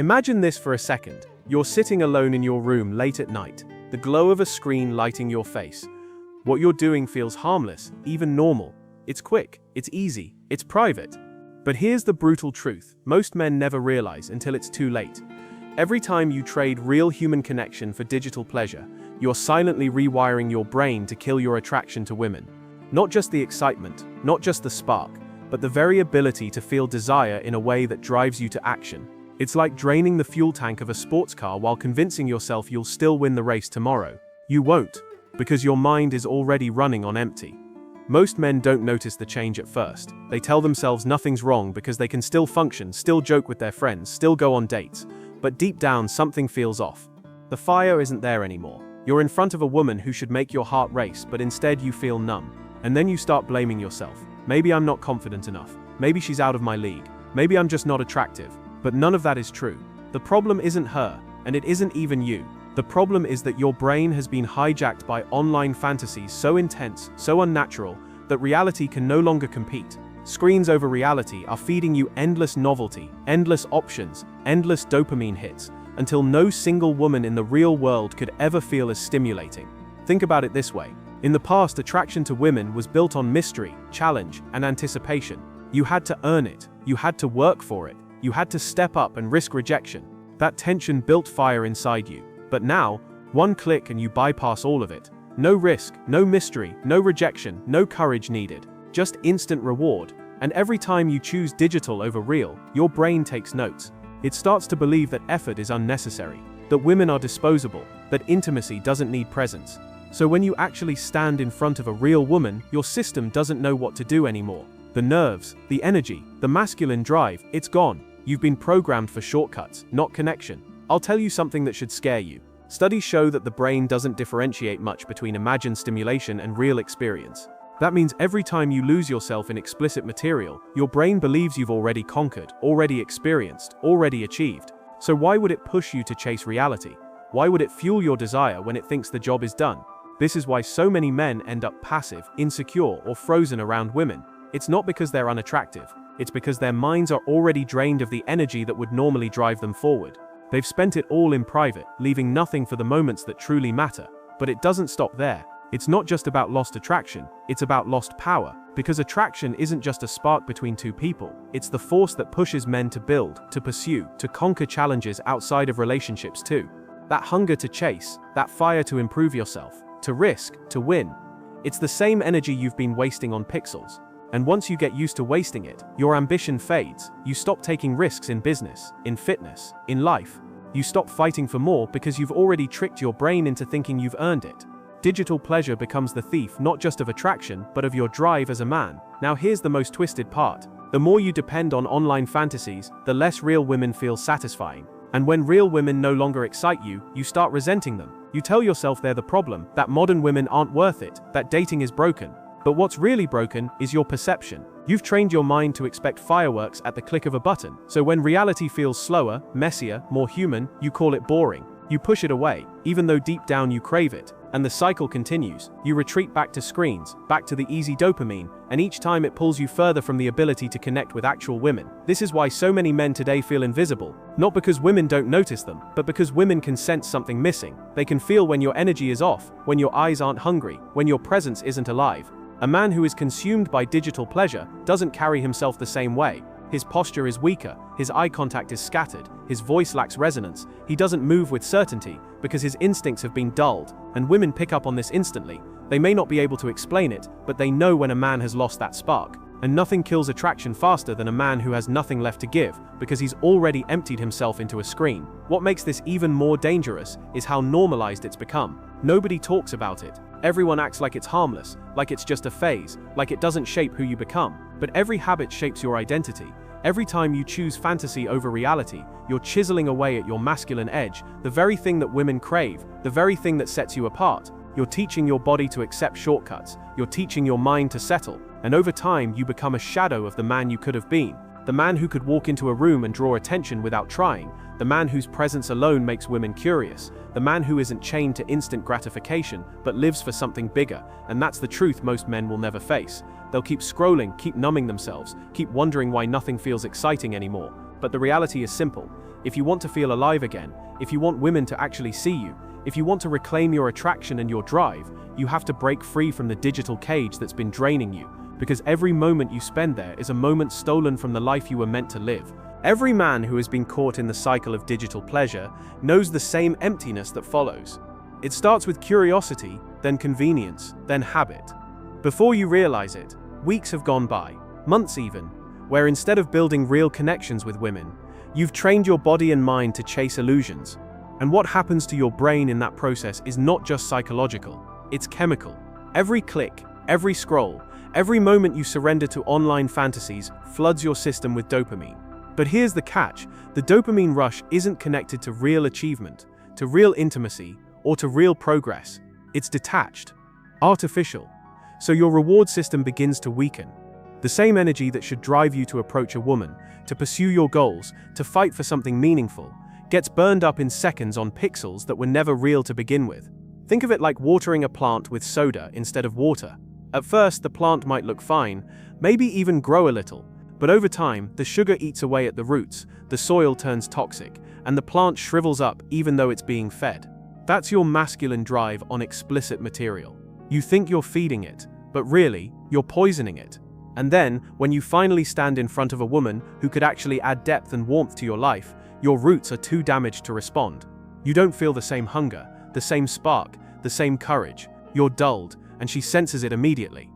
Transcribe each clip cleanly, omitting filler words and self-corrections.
Imagine this for a second. You're sitting alone in your room late at night, the glow of a screen lighting your face. What you're doing feels harmless, even normal. It's quick, it's easy, it's private. But here's the brutal truth most men never realize until it's too late. Every time you trade real human connection for digital pleasure, you're silently rewiring your brain to kill your attraction to women. Not just the excitement, not just the spark, but the very ability to feel desire in a way that drives you to action. It's like draining the fuel tank of a sports car while convincing yourself you'll still win the race tomorrow. You won't, because your mind is already running on empty. Most men don't notice the change at first. They tell themselves nothing's wrong because they can still function, still joke with their friends, still go on dates. But deep down, something feels off. The fire isn't there anymore. You're in front of a woman who should make your heart race, but instead you feel numb. And then you start blaming yourself. Maybe I'm not confident enough. Maybe she's out of my league. Maybe I'm just not attractive. But none of that is true. The problem isn't her, and it isn't even you. The problem is that your brain has been hijacked by online fantasies so intense, so unnatural, that reality can no longer compete. Screens over reality are feeding you endless novelty, endless options, endless dopamine hits, until no single woman in the real world could ever feel as stimulating. Think about it this way. In the past, attraction to women was built on mystery, challenge, and anticipation. You had to earn it. You had to work for it. You had to step up and risk rejection. That tension built fire inside you. But now, one click and you bypass all of it. No risk, no mystery, no rejection, no courage needed. Just instant reward. And every time you choose digital over real, your brain takes notes. It starts to believe that effort is unnecessary, that women are disposable, that intimacy doesn't need presence. So when you actually stand in front of a real woman, your system doesn't know what to do anymore. The nerves, the energy, the masculine drive, it's gone. You've been programmed for shortcuts, not connection. I'll tell you something that should scare you. Studies show that the brain doesn't differentiate much between imagined stimulation and real experience. That means every time you lose yourself in explicit material, your brain believes you've already conquered, already experienced, already achieved. So why would it push you to chase reality? Why would it fuel your desire when it thinks the job is done? This is why so many men end up passive, insecure, or frozen around women. It's not because they're unattractive. It's because their minds are already drained of the energy that would normally drive them forward. They've spent it all in private, leaving nothing for the moments that truly matter. But it doesn't stop there. It's not just about lost attraction, it's about lost power. Because attraction isn't just a spark between two people, it's the force that pushes men to build, to pursue, to conquer challenges outside of relationships too. That hunger to chase, that fire to improve yourself, to risk, to win. It's the same energy you've been wasting on pixels. And once you get used to wasting it, your ambition fades. You stop taking risks in business, in fitness, in life. You stop fighting for more because you've already tricked your brain into thinking you've earned it. Digital pleasure becomes the thief not just of attraction, but of your drive as a man. Now here's the most twisted part. The more you depend on online fantasies, the less real women feel satisfying. And when real women no longer excite you, you start resenting them. You tell yourself they're the problem, that modern women aren't worth it, that dating is broken. But what's really broken is your perception. You've trained your mind to expect fireworks at the click of a button. So when reality feels slower, messier, more human, you call it boring. You push it away, even though deep down you crave it. And the cycle continues. You retreat back to screens, back to the easy dopamine, and each time it pulls you further from the ability to connect with actual women. This is why so many men today feel invisible. Not because women don't notice them, but because women can sense something missing. They can feel when your energy is off, when your eyes aren't hungry, when your presence isn't alive. A man who is consumed by digital pleasure doesn't carry himself the same way. His posture is weaker, his eye contact is scattered, his voice lacks resonance, he doesn't move with certainty because his instincts have been dulled, and women pick up on this instantly. They may not be able to explain it, but they know when a man has lost that spark. And nothing kills attraction faster than a man who has nothing left to give, because he's already emptied himself into a screen. What makes this even more dangerous is how normalized it's become. Nobody talks about it. Everyone acts like it's harmless, like it's just a phase, like it doesn't shape who you become. But every habit shapes your identity. Every time you choose fantasy over reality, you're chiseling away at your masculine edge, the very thing that women crave, the very thing that sets you apart. You're teaching your body to accept shortcuts, you're teaching your mind to settle, and over time you become a shadow of the man you could have been. The man who could walk into a room and draw attention without trying, the man whose presence alone makes women curious, the man who isn't chained to instant gratification, but lives for something bigger, and that's the truth most men will never face. They'll keep scrolling, keep numbing themselves, keep wondering why nothing feels exciting anymore. But the reality is simple. if you want to feel alive again, if you want women to actually see you, if you want to reclaim your attraction and your drive, you have to break free from the digital cage that's been draining you, because every moment you spend there is a moment stolen from the life you were meant to live. Every man who has been caught in the cycle of digital pleasure knows the same emptiness that follows. It starts with curiosity, then convenience, then habit. Before you realize it, weeks have gone by, months even, where instead of building real connections with women, you've trained your body and mind to chase illusions. And what happens to your brain in that process is not just psychological, it's chemical. Every click, every scroll, every moment you surrender to online fantasies floods your system with dopamine. But here's the catch: the dopamine rush isn't connected to real achievement, to real intimacy, or to real progress. It's detached, artificial. So your reward system begins to weaken. The same energy that should drive you to approach a woman, to pursue your goals, to fight for something meaningful, gets burned up in seconds on pixels that were never real to begin with. Think of it like watering a plant with soda instead of water. At first, the plant might look fine, maybe even grow a little, but over time, the sugar eats away at the roots, the soil turns toxic, and the plant shrivels up even though it's being fed. That's your masculine drive on explicit material. You think you're feeding it, but really, you're poisoning it. And then, when you finally stand in front of a woman who could actually add depth and warmth to your life, your roots are too damaged to respond. You don't feel the same hunger, the same spark, the same courage. You're dulled, and she senses it immediately.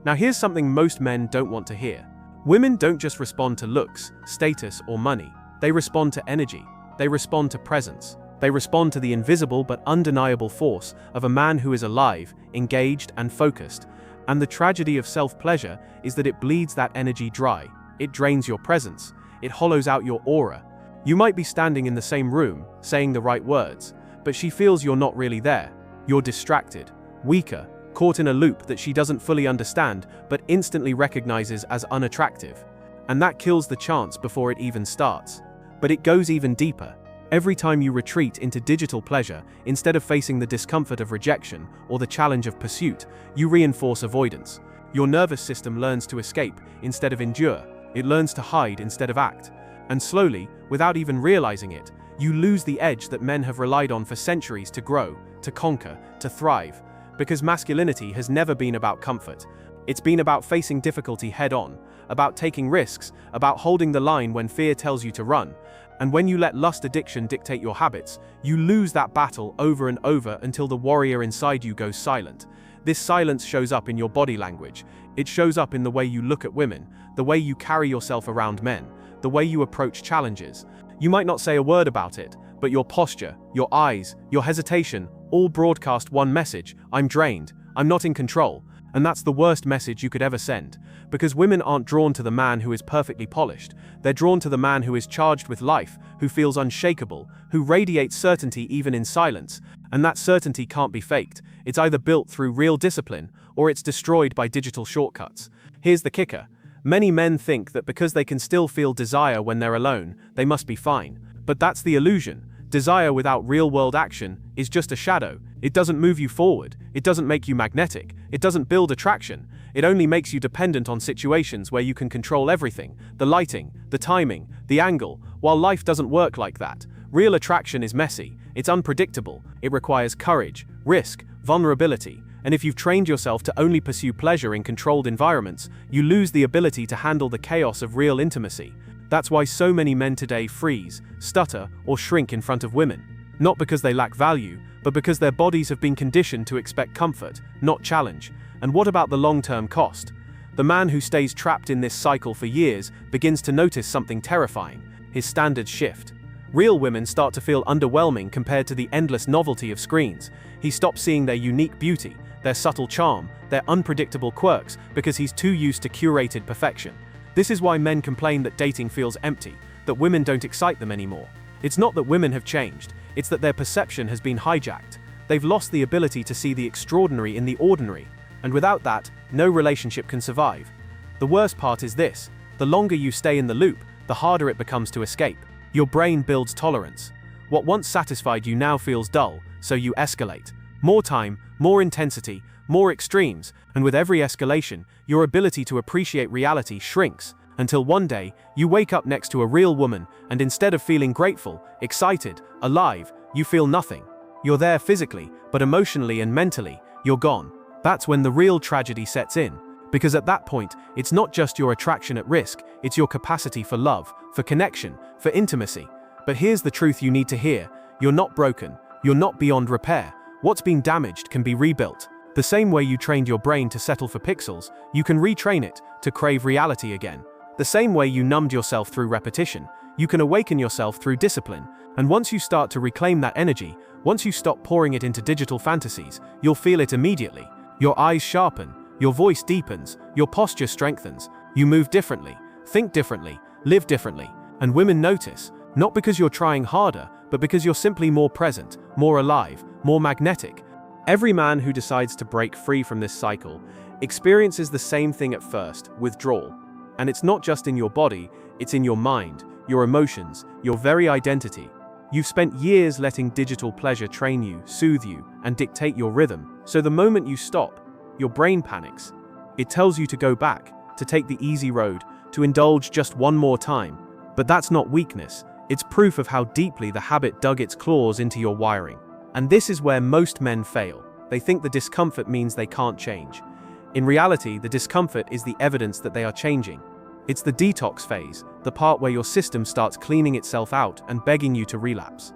Now here's something most men don't want to hear. Women don't just respond to looks, status, or money. They respond to energy. They respond to presence. They respond to the invisible but undeniable force of a man who is alive, engaged, and focused. And the tragedy of self-pleasure is that it bleeds that energy dry. It drains your presence. It hollows out your aura. You might be standing in the same room, saying the right words, but she feels you're not really there. You're distracted, weaker, caught in a loop that she doesn't fully understand, but instantly recognizes as unattractive. And that kills the chance before it even starts. But it goes even deeper. Every time you retreat into digital pleasure, instead of facing the discomfort of rejection or the challenge of pursuit, you reinforce avoidance. Your nervous system learns to escape instead of endure. It learns to hide instead of act. And slowly, without even realizing it, you lose the edge that men have relied on for centuries to grow, to conquer, to thrive. Because masculinity has never been about comfort. It's been about facing difficulty head-on, about taking risks, about holding the line when fear tells you to run. And when you let lust addiction dictate your habits, you lose that battle over and over until the warrior inside you goes silent. This silence shows up in your body language. It shows up in the way you look at women, the way you carry yourself around men, the way you approach challenges. You might not say a word about it, but your posture, your eyes, your hesitation, all broadcast one message: I'm drained, I'm not in control. And that's the worst message you could ever send. Because women aren't drawn to the man who is perfectly polished. They're drawn to the man who is charged with life, who feels unshakable, who radiates certainty even in silence. And that certainty can't be faked. It's either built through real discipline, or it's destroyed by digital shortcuts. Here's the kicker. Many men think that because they can still feel desire when they're alone, they must be fine. But that's the illusion. Desire without real-world action is just a shadow. It doesn't move you forward. It doesn't make you magnetic. It doesn't build attraction. It only makes you dependent on situations where you can control everything: the lighting, the timing, the angle. While life doesn't work like that. Real attraction is messy. It's unpredictable. It requires courage, risk, vulnerability. And if you've trained yourself to only pursue pleasure in controlled environments, you lose the ability to handle the chaos of real intimacy. That's why so many men today freeze, stutter, or shrink in front of women. Not because they lack value, but because their bodies have been conditioned to expect comfort, not challenge. And what about the long-term cost? The man who stays trapped in this cycle for years begins to notice something terrifying: his standards shift. Real women start to feel underwhelming compared to the endless novelty of screens. He stops seeing their unique beauty, their subtle charm, their unpredictable quirks, because he's too used to curated perfection. This is why men complain that dating feels empty, that women don't excite them anymore. It's not that women have changed, it's that their perception has been hijacked. They've lost the ability to see the extraordinary in the ordinary, and without that, no relationship can survive. The worst part is this: the longer you stay in the loop, the harder it becomes to escape. Your brain builds tolerance. What once satisfied you now feels dull, so you escalate. More time, more intensity, more extremes, and with every escalation, your ability to appreciate reality shrinks. Until one day, you wake up next to a real woman, and instead of feeling grateful, excited, alive, you feel nothing. You're there physically, but emotionally and mentally, you're gone. That's when the real tragedy sets in. Because at that point, it's not just your attraction at risk, it's your capacity for love, for connection, for intimacy. But here's the truth you need to hear. You're not broken. You're not beyond repair. What's been damaged can be rebuilt. The same way you trained your brain to settle for pixels, you can retrain it to crave reality again. The same way you numbed yourself through repetition, you can awaken yourself through discipline. And once you start to reclaim that energy, once you stop pouring it into digital fantasies, you'll feel it immediately. Your eyes sharpen, your voice deepens, your posture strengthens, you move differently, think differently, live differently. And women notice, not because you're trying harder, but because you're simply more present, more alive, more magnetic. Every man who decides to break free from this cycle experiences the same thing at first: withdrawal. And it's not just in your body, it's in your mind, your emotions, your very identity. You've spent years letting digital pleasure train you, soothe you, and dictate your rhythm. So the moment you stop, your brain panics. It tells you to go back, to take the easy road, to indulge just one more time. But that's not weakness, it's proof of how deeply the habit dug its claws into your wiring. And this is where most men fail. They think the discomfort means they can't change. In reality, the discomfort is the evidence that they are changing. It's the detox phase, the part where your system starts cleaning itself out and begging you to relapse.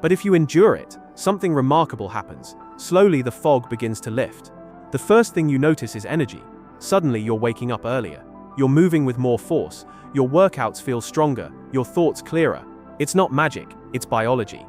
But if you endure it, something remarkable happens. Slowly the fog begins to lift. The first thing you notice is energy. Suddenly you're waking up earlier. You're moving with more force. Your workouts feel stronger, your thoughts clearer. It's not magic, it's biology.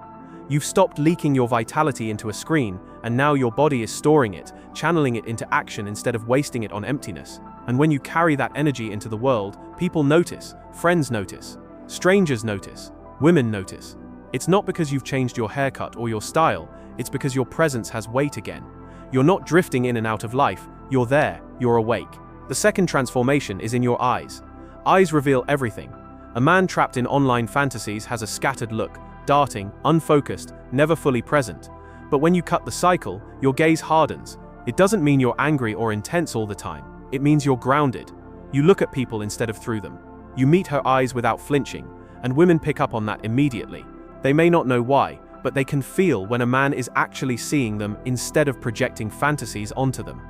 You've stopped leaking your vitality into a screen, and now your body is storing it, channeling it into action instead of wasting it on emptiness. And when you carry that energy into the world, people notice, friends notice, strangers notice, women notice. It's not because you've changed your haircut or your style, it's because your presence has weight again. You're not drifting in and out of life, you're there, you're awake. The second transformation is in your eyes. Eyes reveal everything. A man trapped in online fantasies has a scattered look, darting, unfocused, never fully present. But when you cut the cycle, your gaze hardens. It doesn't mean you're angry or intense all the time. It means you're grounded. You look at people instead of through them. You meet her eyes without flinching, and women pick up on that immediately. They may not know why, but they can feel when a man is actually seeing them instead of projecting fantasies onto them.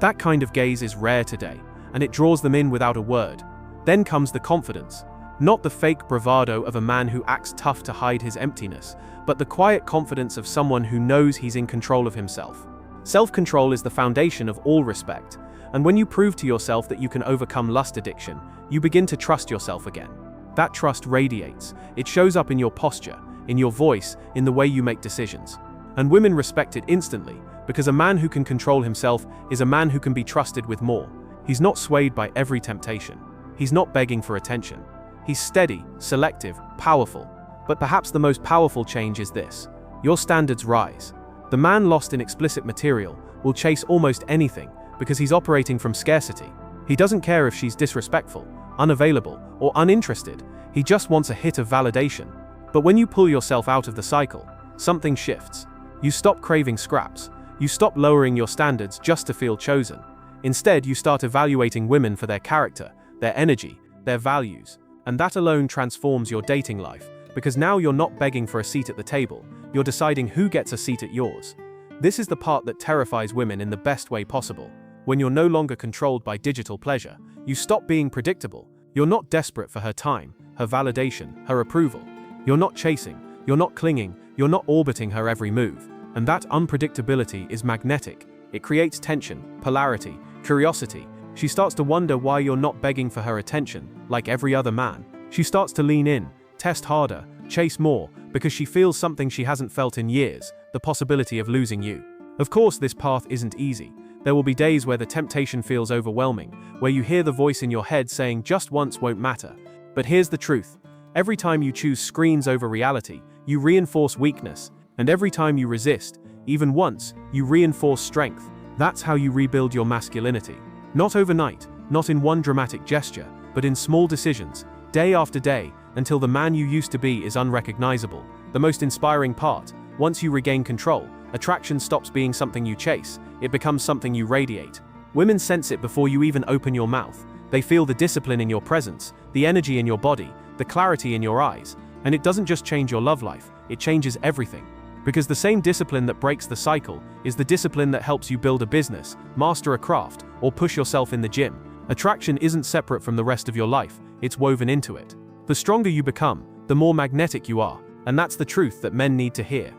That kind of gaze is rare today, and it draws them in without a word. Then comes the confidence. Not the fake bravado of a man who acts tough to hide his emptiness, but the quiet confidence of someone who knows he's in control of himself. Self-control is the foundation of all respect, and when you prove to yourself that you can overcome lust addiction, you begin to trust yourself again. That trust radiates. It shows up in your posture, in your voice, in the way you make decisions. And women respect it instantly, because a man who can control himself is a man who can be trusted with more. He's not swayed by every temptation. He's not begging for attention. He's steady, selective, powerful. But perhaps the most powerful change is this: your standards rise. The man lost in explicit material will chase almost anything because he's operating from scarcity. He doesn't care if she's disrespectful, unavailable, or uninterested. He just wants a hit of validation. But when you pull yourself out of the cycle, something shifts. You stop craving scraps. You stop lowering your standards just to feel chosen. Instead, you start evaluating women for their character, their energy, their values. And that alone transforms your dating life, because now you're not begging for a seat at the table, you're deciding who gets a seat at yours. This is the part that terrifies women in the best way possible. When you're no longer controlled by digital pleasure, you stop being predictable. You're not desperate for her time, her validation, her approval. You're not chasing, you're not clinging, you're not orbiting her every move. And that unpredictability is magnetic. It creates tension, polarity, curiosity. She starts to wonder why you're not begging for her attention, like every other man. She starts to lean in, test harder, chase more, because she feels something she hasn't felt in years, the possibility of losing you. Of course, this path isn't easy. There will be days where the temptation feels overwhelming, where you hear the voice in your head saying just once won't matter. But here's the truth. Every time you choose screens over reality, you reinforce weakness. And every time you resist, even once, you reinforce strength. That's how you rebuild your masculinity. Not overnight, not in one dramatic gesture, but in small decisions, day after day, until the man you used to be is unrecognizable. The most inspiring part: once you regain control, attraction stops being something you chase, it becomes something you radiate. Women sense it before you even open your mouth. They feel the discipline in your presence, the energy in your body, the clarity in your eyes. And it doesn't just change your love life, it changes everything. Because the same discipline that breaks the cycle is the discipline that helps you build a business, master a craft, or push yourself in the gym. Attraction isn't separate from the rest of your life, it's woven into it. The stronger you become, the more magnetic you are, and that's the truth that men need to hear.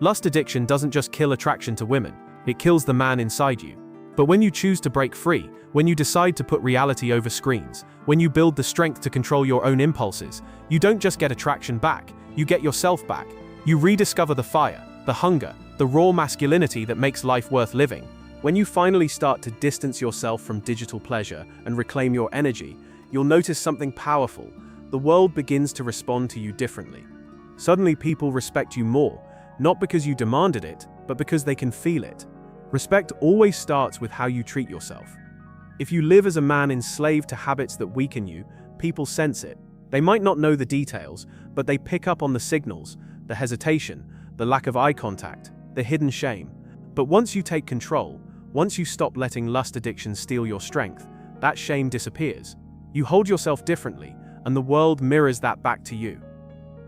Lust addiction doesn't just kill attraction to women, it kills the man inside you. But when you choose to break free, when you decide to put reality over screens, when you build the strength to control your own impulses, you don't just get attraction back, you get yourself back. You rediscover the fire, the hunger, the raw masculinity that makes life worth living. When you finally start to distance yourself from digital pleasure and reclaim your energy, you'll notice something powerful. The world begins to respond to you differently. Suddenly people respect you more, not because you demanded it, but because they can feel it. Respect always starts with how you treat yourself. If you live as a man enslaved to habits that weaken you, people sense it. They might not know the details, but they pick up on the signals, the hesitation, the lack of eye contact, the hidden shame. But once you take control, once you stop letting lust addiction steal your strength, that shame disappears. You hold yourself differently, and the world mirrors that back to you.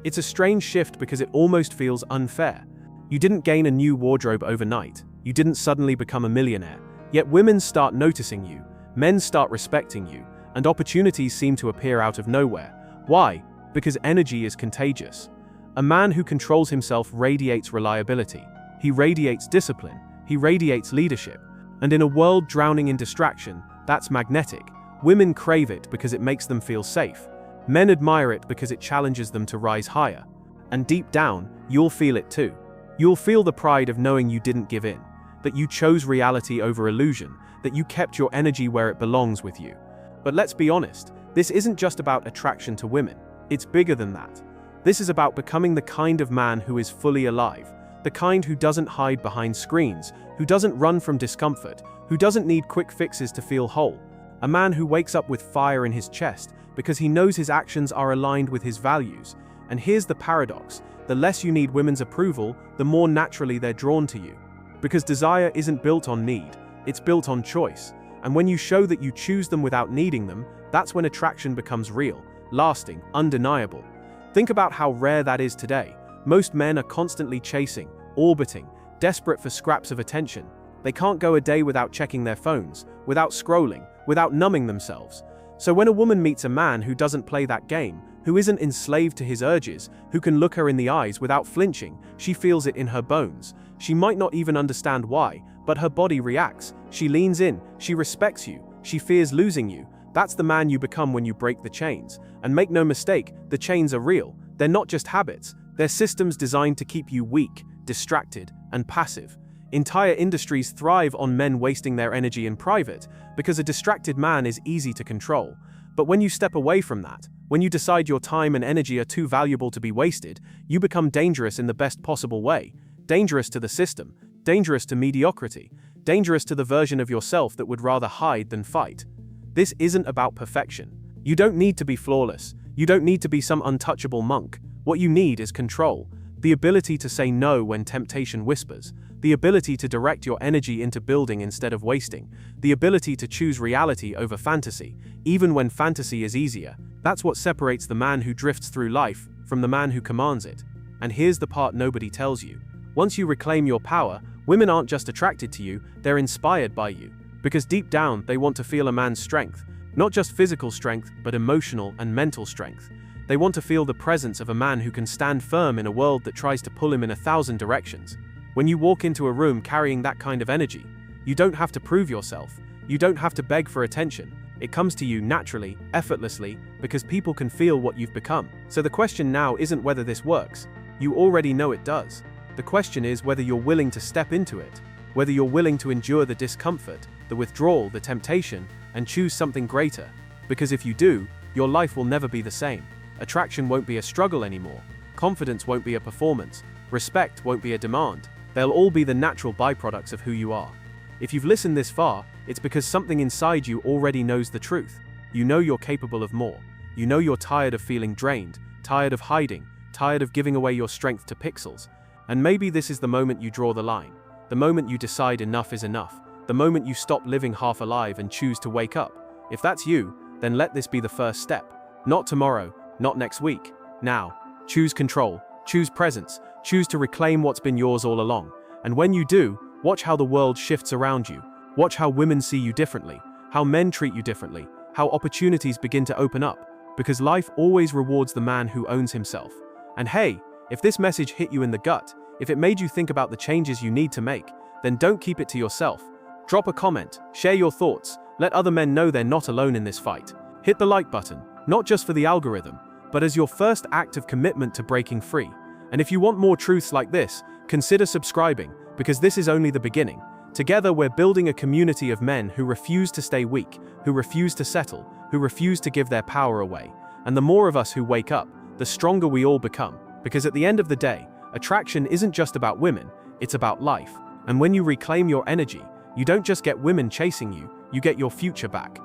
It's a strange shift because it almost feels unfair. You didn't gain a new wardrobe overnight. You didn't suddenly become a millionaire. Yet women start noticing you, men start respecting you, and opportunities seem to appear out of nowhere. Why? Because energy is contagious. A man who controls himself radiates reliability. He radiates discipline. He radiates leadership. And in a world drowning in distraction, that's magnetic. Women crave it because it makes them feel safe. Men admire it because it challenges them to rise higher. And deep down, you'll feel it too. You'll feel the pride of knowing you didn't give in, that you chose reality over illusion, that you kept your energy where it belongs with you. But let's be honest, this isn't just about attraction to women. It's bigger than that. This is about becoming the kind of man who is fully alive, the kind who doesn't hide behind screens, who doesn't run from discomfort, who doesn't need quick fixes to feel whole. A man who wakes up with fire in his chest because he knows his actions are aligned with his values. And here's the paradox: the less you need women's approval, the more naturally they're drawn to you. Because desire isn't built on need, it's built on choice. And when you show that you choose them without needing them, that's when attraction becomes real, lasting, undeniable. Think about how rare that is today. Most men are constantly chasing, orbiting, desperate for scraps of attention. They can't go a day without checking their phones, without scrolling, without numbing themselves. So when a woman meets a man who doesn't play that game, who isn't enslaved to his urges, who can look her in the eyes without flinching, she feels it in her bones. She might not even understand why, but her body reacts. She leans in, she respects you, she fears losing you. That's the man you become when you break the chains. And make no mistake, the chains are real. They're not just habits, they're systems designed to keep you weak, distracted, and passive. Entire industries thrive on men wasting their energy in private, because a distracted man is easy to control. But when you step away from that, when you decide your time and energy are too valuable to be wasted, you become dangerous in the best possible way. Dangerous to the system, dangerous to mediocrity, dangerous to the version of yourself that would rather hide than fight. This isn't about perfection. You don't need to be flawless. You don't need to be some untouchable monk. What you need is control, the ability to say no when temptation whispers, the ability to direct your energy into building instead of wasting, the ability to choose reality over fantasy, even when fantasy is easier. That's what separates the man who drifts through life from the man who commands it. And here's the part nobody tells you. Once you reclaim your power, women aren't just attracted to you, they're inspired by you. Because deep down, they want to feel a man's strength. Not just physical strength, but emotional and mental strength. They want to feel the presence of a man who can stand firm in a world that tries to pull him in 1,000 directions. When you walk into a room carrying that kind of energy, you don't have to prove yourself. You don't have to beg for attention. It comes to you naturally, effortlessly, because people can feel what you've become. So the question now isn't whether this works. You already know it does. The question is whether you're willing to step into it, whether you're willing to endure the discomfort, the withdrawal, the temptation, and choose something greater. Because if you do, your life will never be the same. Attraction won't be a struggle anymore. Confidence won't be a performance. Respect won't be a demand. They'll all be the natural byproducts of who you are. If you've listened this far, it's because something inside you already knows the truth. You know you're capable of more. You know you're tired of feeling drained, tired of hiding, tired of giving away your strength to pixels. And maybe this is the moment you draw the line. The moment you decide enough is enough. The moment you stop living half alive and choose to wake up. If that's you, then let this be the first step. Not tomorrow, not next week. Now. Choose control, choose presence, choose to reclaim what's been yours all along. And when you do, watch how the world shifts around you. Watch how women see you differently, how men treat you differently, how opportunities begin to open up. Because life always rewards the man who owns himself. And hey, if this message hit you in the gut, if it made you think about the changes you need to make, then don't keep it to yourself. Drop a comment, share your thoughts, let other men know they're not alone in this fight. Hit the like button, not just for the algorithm, but as your first act of commitment to breaking free. And if you want more truths like this, consider subscribing, because this is only the beginning. Together we're building a community of men who refuse to stay weak, who refuse to settle, who refuse to give their power away. And the more of us who wake up, the stronger we all become. Because at the end of the day, attraction isn't just about women, it's about life. And when you reclaim your energy, you don't just get women chasing you, you get your future back.